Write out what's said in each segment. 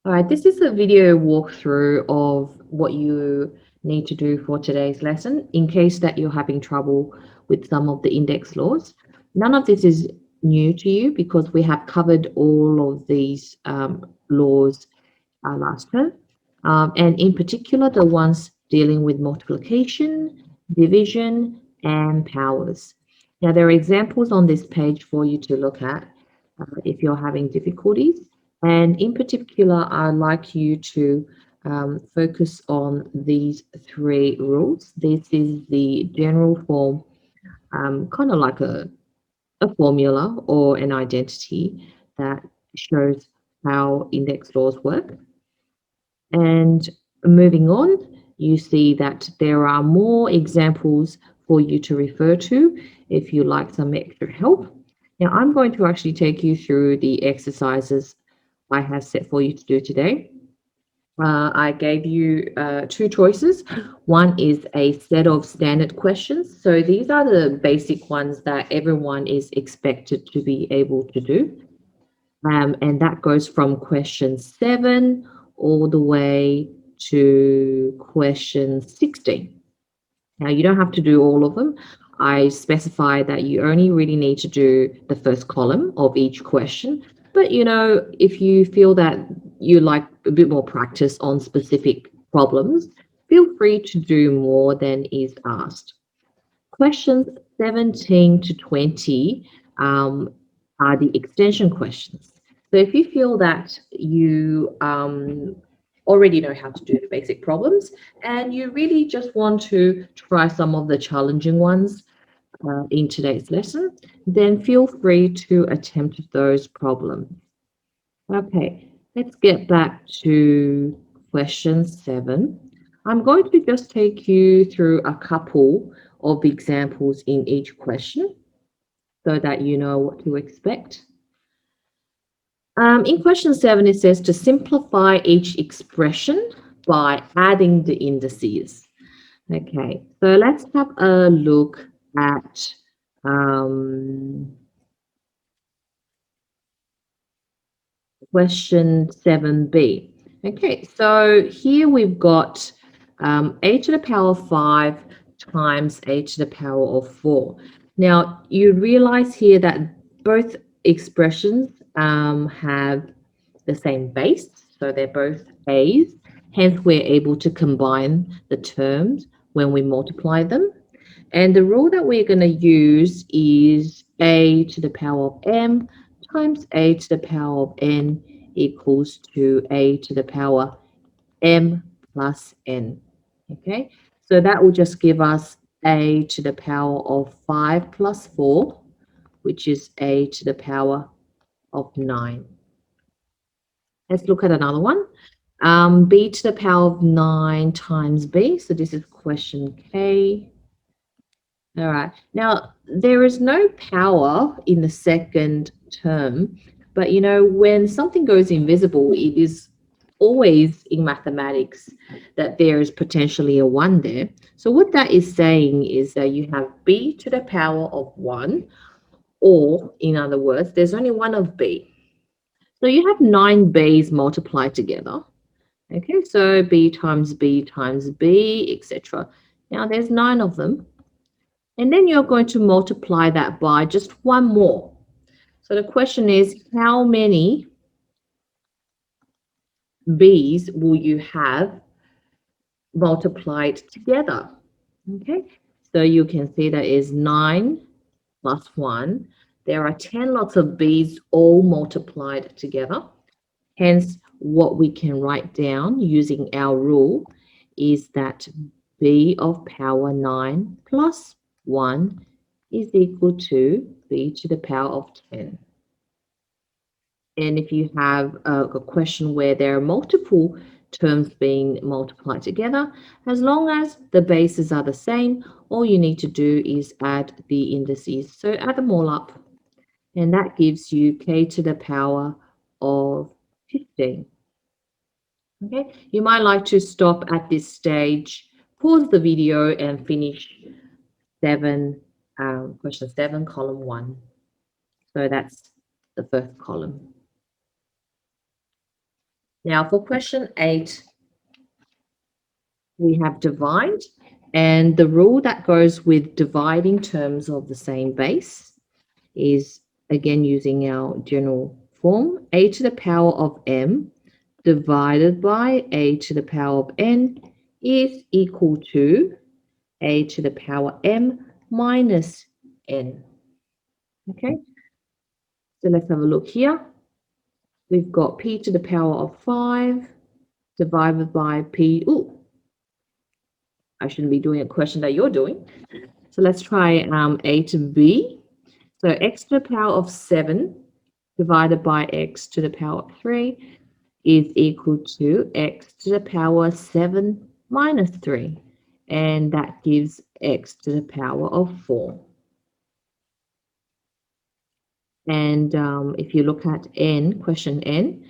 All right, this is a video walkthrough of what you need to do for today's lesson in case that you're having trouble with some of the index laws. None of this is new to you because we have covered all of these laws last term, and in particular the ones dealing with multiplication, division, and powers. Now, there are examples on this page for you to look at if you're having difficulties. And in particular, I'd like you to focus on these three rules. This is the general form, kind of like a formula or an identity that shows how index laws work. And moving on, you see that there are more examples for you to refer to if you like some extra help. Now, I'm going to actually take you through the exercises I have set for you to do today. I gave you two choices. One is a set of standard questions. So these are the basic ones that everyone is expected to be able to do. And that goes from question 7 all the way to question 16. Now, you don't have to do all of them. I specify that you only really need to do the first column of each question. But, if you feel that you like a bit more practice on specific problems, feel free to do more than is asked. Questions 17 to 20 are the extension questions. So if you feel that you already know how to do the basic problems and you really just want to try some of the challenging ones in today's lesson, then feel free to attempt those problems. Okay, let's get back to question 7. I'm going to just take you through a couple of examples in each question so that you know what to expect. In question 7, it says to simplify each expression by adding the indices. Okay, so let's have a look at question 7b. Okay, so here we've got a to the power of 5 times a to the power of 4. Now, you realize here that both expressions have the same base, so they're both a's. Hence, we're able to combine the terms when we multiply them. And the rule that we're going to use is a to the power of m times a to the power of n equals to a to the power m plus n. Okay, so that will just give us a to the power of 5 plus 4, which is a to the power of 9. Let's look at another one. B to the power of 9 times b. So this is question K. All right. Now, there is no power in the second term, but when something goes invisible, it is always in mathematics that there is potentially a 1 there. So what that is saying is that you have b to the power of 1, or in other words, there's only one of b. So you have 9 b's multiplied together. Okay, so b times b times b, etc. Now there's 9 of them. And then you're going to multiply that by just one more. So the question is, how many b's will you have multiplied together? Okay, so you can see that is 9 plus 1. There are 10 lots of b's all multiplied together. Hence, what we can write down using our rule is that b of power 9 plus 1 is equal to b to the power of 10. And if you have a question where there are multiple terms being multiplied together, as long as the bases are the same, all you need to do is add the indices. So add them all up, and that gives you k to the power of 15. Okay, you might like to stop at this stage, pause the video, and finish question 7, column 1. So that's the first column. Now for question 8, we have divide, and the rule that goes with dividing terms of the same base is, again, using our general form, a to the power of m divided by a to the power of n is equal to a to the power m minus n. Okay, so let's have a look here. We've got p to the power of 5 divided by p. Ooh, I shouldn't be doing a question that you're doing. So let's try a to b. So x to the power of 7 divided by x to the power of 3 is equal to x to the power 7 minus 3. And that gives x to the power of 4. And if you look at n, question n,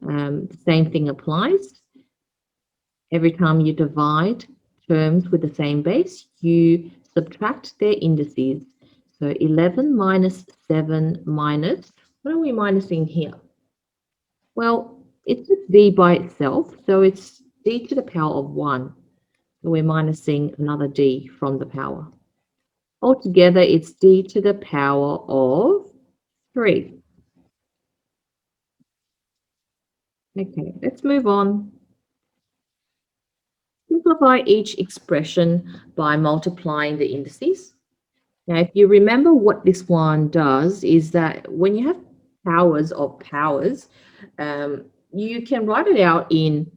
the same thing applies. Every time you divide terms with the same base, you subtract their indices. So 11 minus 7 minus, what are we minusing here? Well, it's just d by itself, so it's d to the power of 1. So we're minusing another d from the power. Altogether, it's d to the power of 3. Okay, let's move on. Simplify each expression by multiplying the indices. Now, if you remember what this one does is that when you have powers of powers, you can write it out in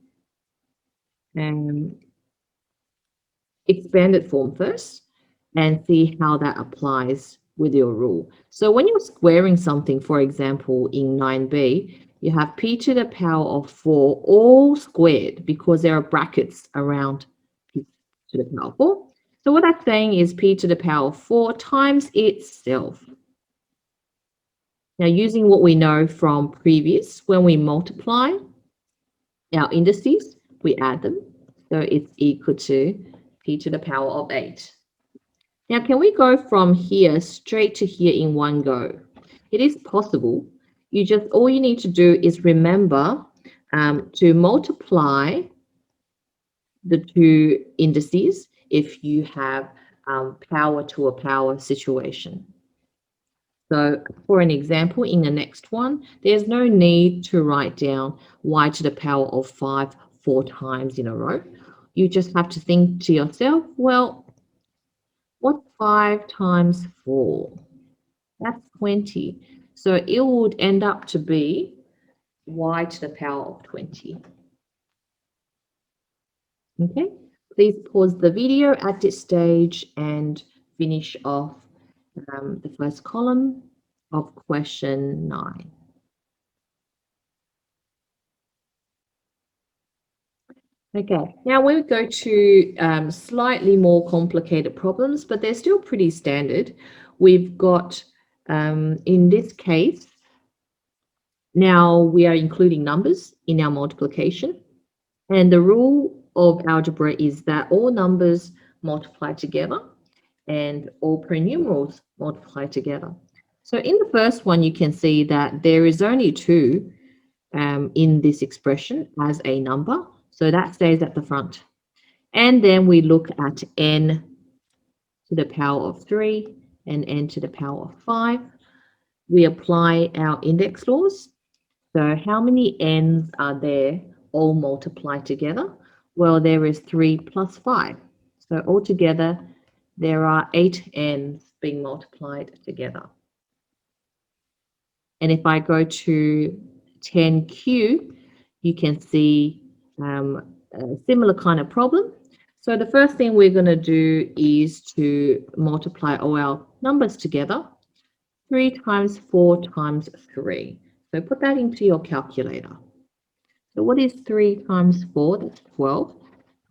um, expanded form first and see how that applies with your rule. So when you're squaring something, for example, in 9b, you have p to the power of 4 all squared because there are brackets around p to the power of 4. So what that's saying is p to the power of 4 times itself. Now, using what we know from previous, when we multiply our indices, we add them. So it's equal to p to the power of 8. Now, can we go from here straight to here in one go? It is possible. All you need to do is remember to multiply the two indices if you have power to a power situation. So for an example, in the next one, there's no need to write down y to the power of 5 4 times in a row. You just have to think to yourself, well, what's 5 times 4? That's 20. So it would end up to be y to the power of 20. Okay, please pause the video at this stage and finish off the first column of question 9. Okay, now we go to slightly more complicated problems, but they're still pretty standard. We've got, in this case, now we are including numbers in our multiplication. And the rule of algebra is that all numbers multiply together and all prenumerals multiply together. So in the first one, you can see that there is only 2 in this expression as a number. So that stays at the front. And then we look at n to the power of 3 and n to the power of 5. We apply our index laws. So how many n's are there all multiplied together? Well, there is 3 plus 5. So altogether, there are 8 n's being multiplied together. And if I go to 10q, you can see a similar kind of problem. So the first thing we're going to do is to multiply all our numbers together. 3 times 4 times 3. So put that into your calculator. So what is 3 times 4? That's 12.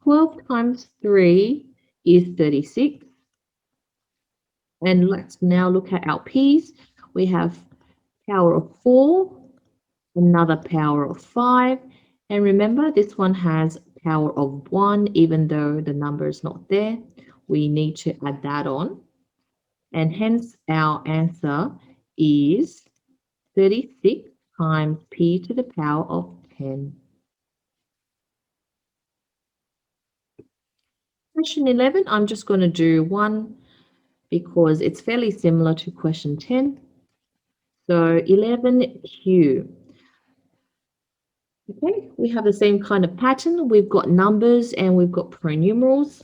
12 times 3 is 36. And let's now look at our p's. We have power of 4, another power of 5. And remember, this one has power of 1, even though the number is not there. We need to add that on. And hence, our answer is 36 times p to the power of 10. Question 11, I'm just going to do one because it's fairly similar to question 10. So 11Q. Okay, we have the same kind of pattern. We've got numbers and we've got pronumerals.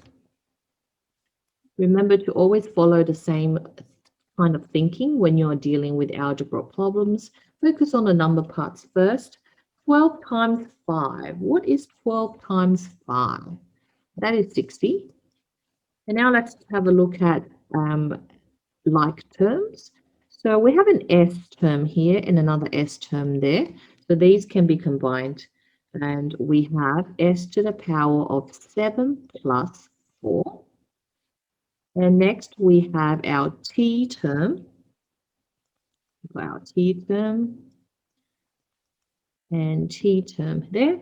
Remember to always follow the same kind of thinking when you're dealing with algebra problems. Focus on the number parts first. 12 times 5. What is 12 times 5? That is 60. And now let's have a look at like terms. So we have an S term here and another S term there. So these can be combined. And we have S to the power of 7 plus 4. And next we have our T term. Our T term and T term there.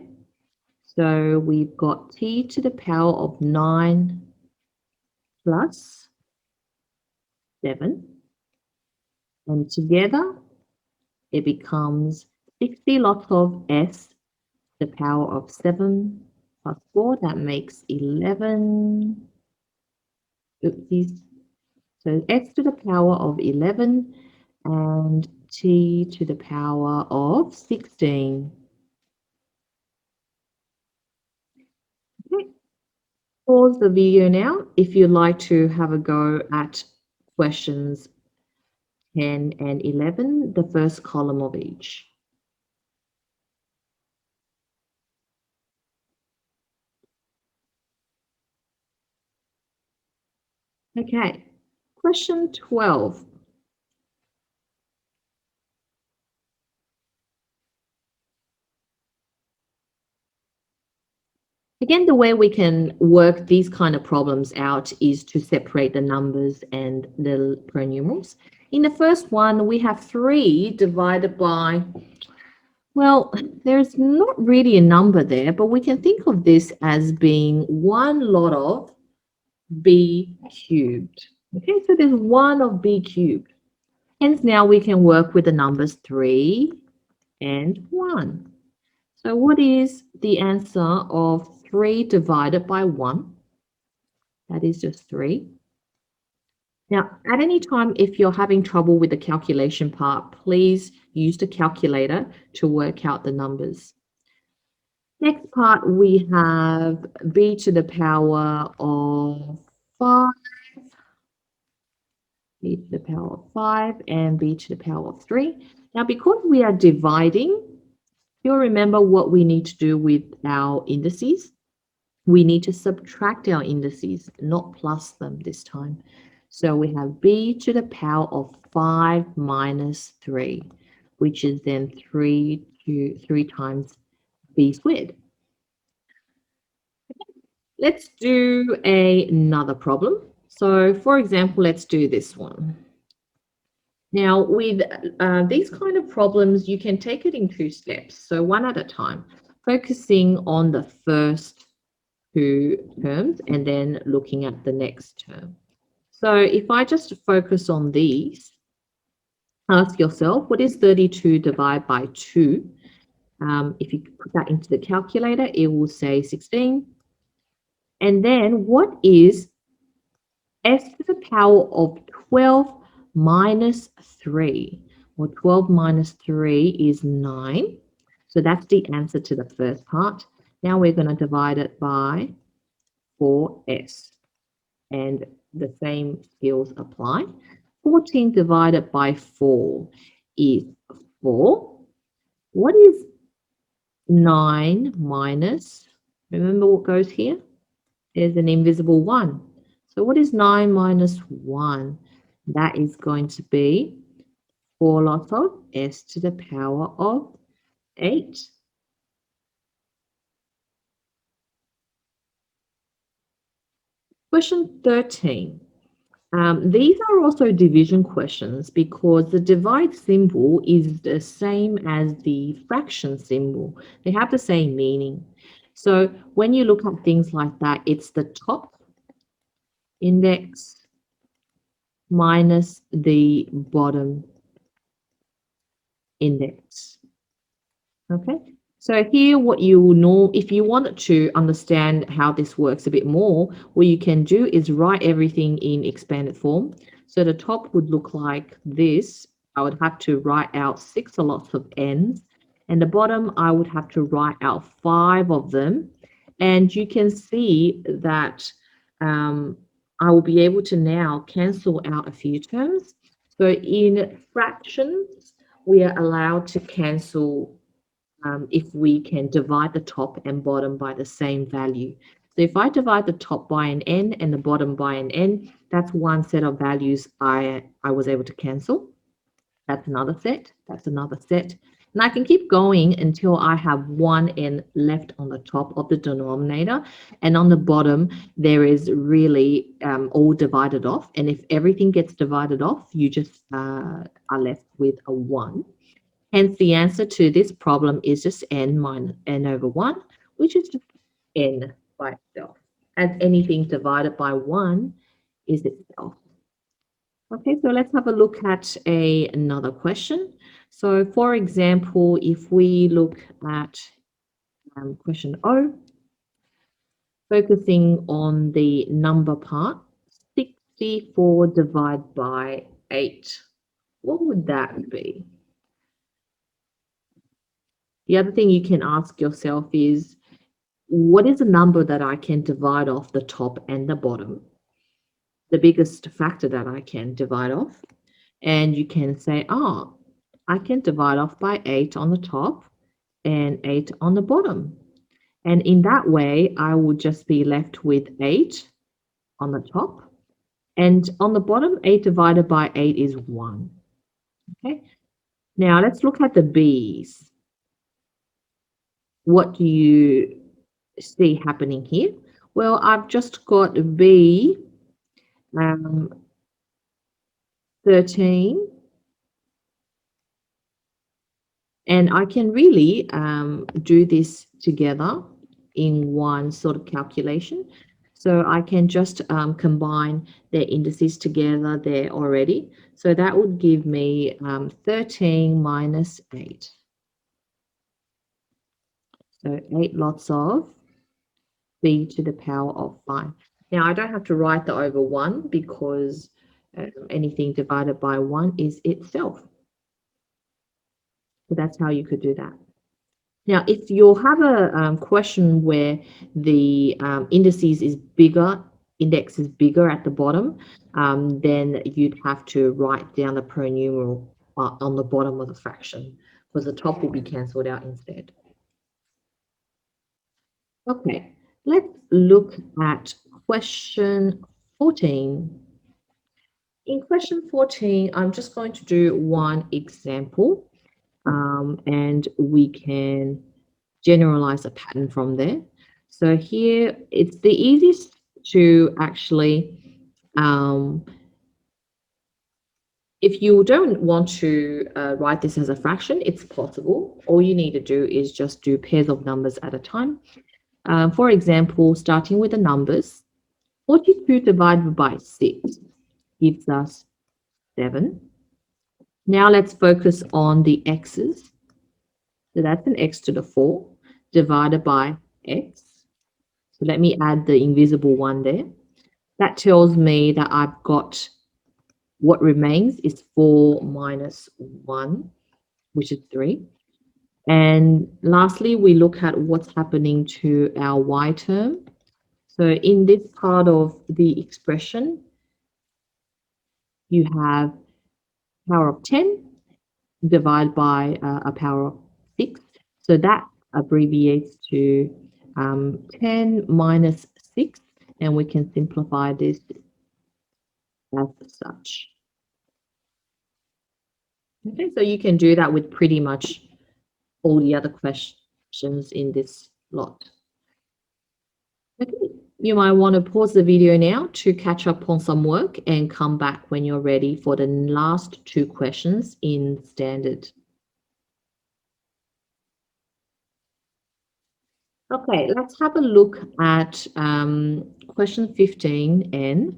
So we've got T to the power of 9 plus 7. And together it becomes 60 lots of S to the power of 7 plus 4. That makes 11. Oopsies. So S to the power of 11 and T to the power of 16. Okay. Pause the video now if you'd like to have a go at questions 10 and 11, the first column of each. Okay, question 12. Again, the way we can work these kind of problems out is to separate the numbers and the pronumerals. In the first one, we have 3 divided by, well, there's not really a number there, but we can think of this as being one lot of b cubed. Okay, so there's 1 of b cubed. Hence, now we can work with the numbers 3 and 1. So what is the answer of 3 divided by 1? That is just 3. Now, at any time, if you're having trouble with the calculation part, please use the calculator to work out the numbers. Next part, we have b to the power of 5, b to the power of 5, and b to the power of 3. Now, because we are dividing, you'll remember what we need to do with our indices. We need to subtract our indices, not plus them this time. So we have b to the power of 5 minus 3, which is then 3 times b squared. Let's do another problem. So for example, let's do this one. Now, with these kind of problems, you can take it in 2 steps. So one at a time, focusing on the first 2 terms and then looking at the next term. So if I just focus on these, ask yourself, what is 32 divided by 2? If you put that into the calculator, it will say 16. And then what is s to the power of 12 minus 3? Well, 12 minus 3 is 9. So that's the answer to the first part. Now we're going to divide it by 4s. And the same skills apply. 14 divided by 4 is 4. What is 9 minus? Remember what goes here? There's an invisible 1. So what is 9 minus 1? That is going to be 4 lots of s to the power of 8. Question 13. These are also division questions because the divide symbol is the same as the fraction symbol. They have the same meaning. So when you look at things like that, it's the top index minus the bottom index. Okay, So here, what you will know, if you wanted to understand how this works a bit more, what you can do is write everything in expanded form. So the top would look like this. I would have to write out 6 lots of n's, and the bottom I would have to write out 5 of them. And you can see that um, I will be able to now cancel out a few terms. So in fractions, we are allowed to cancel if we can divide the top and bottom by the same value. So if I divide the top by an n and the bottom by an n, that's one set of values I was able to cancel. That's another set. That's another set. And I can keep going until I have one n left on the top of the denominator. And on the bottom, there is really all divided off. And if everything gets divided off, you just are left with a 1. Hence, the answer to this problem is just n minus n over 1, which is just n by itself, as anything divided by 1 is itself. Okay, so let's have a look at another question. So, for example, if we look at question O, focusing on the number part, 64 divided by 8, what would that be? The other thing you can ask yourself is, what is a number that I can divide off the top and the bottom? The biggest factor that I can divide off. And you can say, oh, I can divide off by 8 on the top and 8 on the bottom. And in that way, I would just be left with 8 on the top. And on the bottom, 8 divided by 8 is 1. Okay. Now let's look at the B's. What do you see happening here? Well, I've just got B 13, and I can really do this together in one sort of calculation. So I can just combine their indices together there already. So that would give me 13 minus 8. So 8 lots of b to the power of 5. Now I don't have to write the over 1 because anything divided by 1 is itself. So that's how you could do that. Now, if you have a question where the indices is bigger, index is bigger at the bottom, then you'd have to write down the pronumeral on the bottom of the fraction, because the top will be cancelled out instead. Okay, let's look at question 14. In question 14, I'm just going to do one example, and we can generalize a pattern from there. So here, it's the easiest to actually, if you don't want to write this as a fraction, it's possible. All you need to do is just do pairs of numbers at a time. For example, starting with the numbers, 42 divided by 6 gives us 7. Now let's focus on the x's. So that's an x to the 4 divided by x. So let me add the invisible one there. That tells me that I've got what remains is 4 minus 1, which is 3. And lastly, we look at what's happening to our y term. So in this part of the expression, you have power of 10 divided by a power of 6. So that abbreviates to 10 minus 6, and we can simplify this as such. Okay, so you can do that with pretty much all the other questions in this lot. Okay, you might want to pause the video now to catch up on some work and come back when you're ready for the last 2 questions in standard. Okay, let's have a look at question 15N.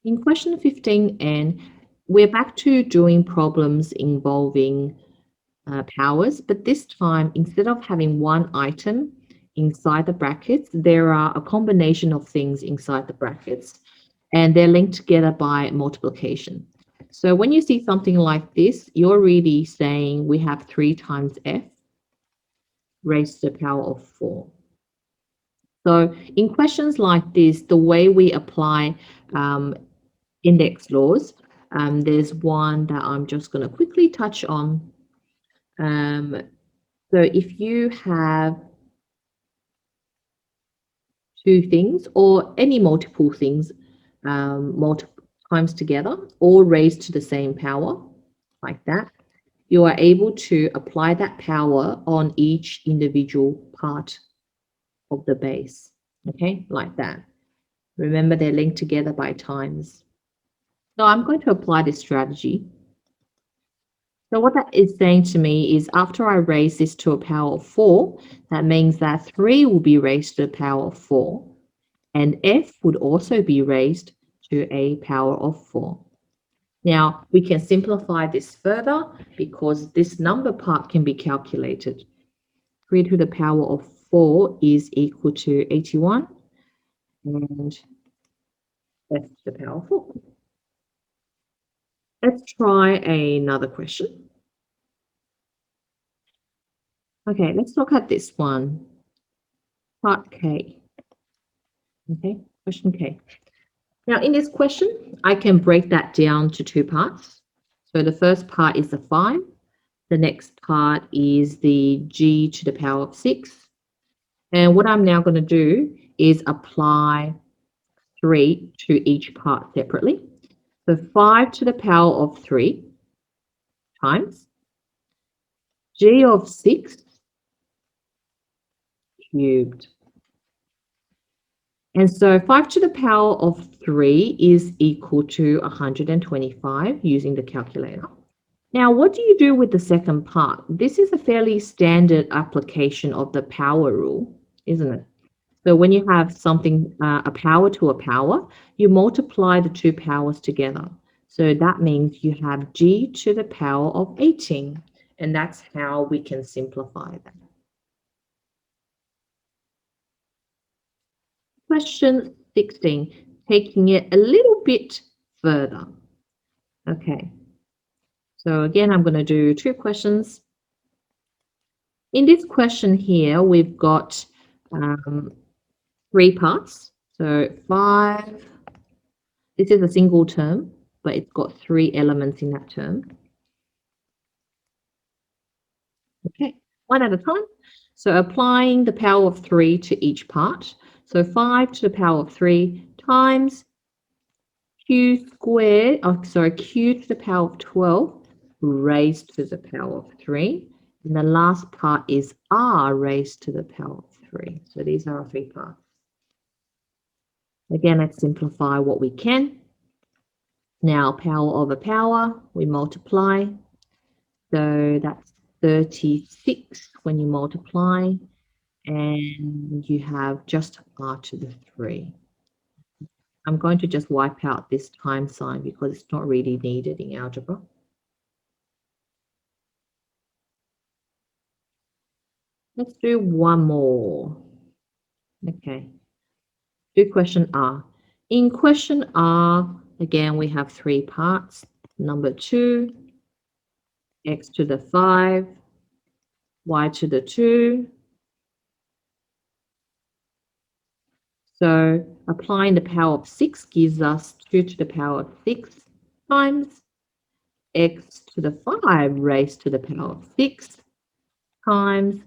In question 15N, we're back to doing problems involving powers, but this time, instead of having one item inside the brackets, there are a combination of things inside the brackets, and they're linked together by multiplication. So when you see something like this, you're really saying we have 3 times f raised to the power of 4. So in questions like this, the way we apply index laws, there's one that I'm just going to quickly touch on. So if you have two things or any multiple things multiple times together, all raised to the same power, like that, you are able to apply that power on each individual part of the base, okay, like that. Remember, they're linked together by times. So I'm going to apply this strategy. So what that is saying to me is after I raise this to a power of 4, that means that 3 will be raised to the power of 4, and f would also be raised to a power of 4. Now, we can simplify this further because this number part can be calculated. 3 to the power of 4 is equal to 81, and f to the power of 4. Let's try another question. Okay, let's look at this one. Part K. Okay, question K. Now, in this question, I can break that down to 2 parts. So the first part is the 5. The next part is the g to the power of 6. And what I'm now going to do is apply 3 to each part separately. So 5 to the power of 3 times g of 6 cubed. And so 5 to the power of 3 is equal to 125 using the calculator. Now, what do you do with the second part? This is a fairly standard application of the power rule, isn't it? So when you have something, a power to a power, you multiply the two powers together. So that means you have g to the power of 18. And that's how we can simplify that. Question 16, taking it a little bit further. Okay. So again, I'm going to do 2 questions. In this question here, we've got 3 parts. So 5, this is a single term, but it's got 3 elements in that term. Okay, one at a time. So applying the power of 3 to each part. So 5 to the power of 3 times q squared, q to the power of 12 raised to the power of 3. And the last part is r raised to the power of 3. So these are our 3 parts. Again, let's simplify what we can. Now, power over power, we multiply. So that's 36 when you multiply. And you have just r to the 3. I'm going to just wipe out this time sign because it's not really needed in algebra. Let's do one more. Okay. Do question R. In question R, again, we have 3 parts. Number 2, x to the 5, y to the 2. So applying the power of 6 gives us 2 to the power of 6 times x to the 5 raised to the power of 6 times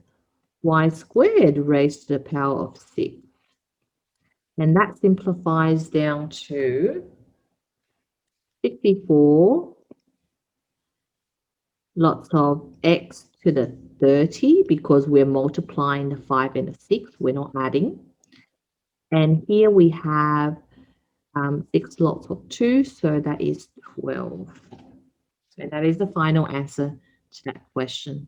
y squared raised to the power of 6. And that simplifies down to 64 lots of x to the 30 because we're multiplying the 5 and the 6, we're not adding. And here we have 6 lots of 2, so that is 12. So that is the final answer to that question.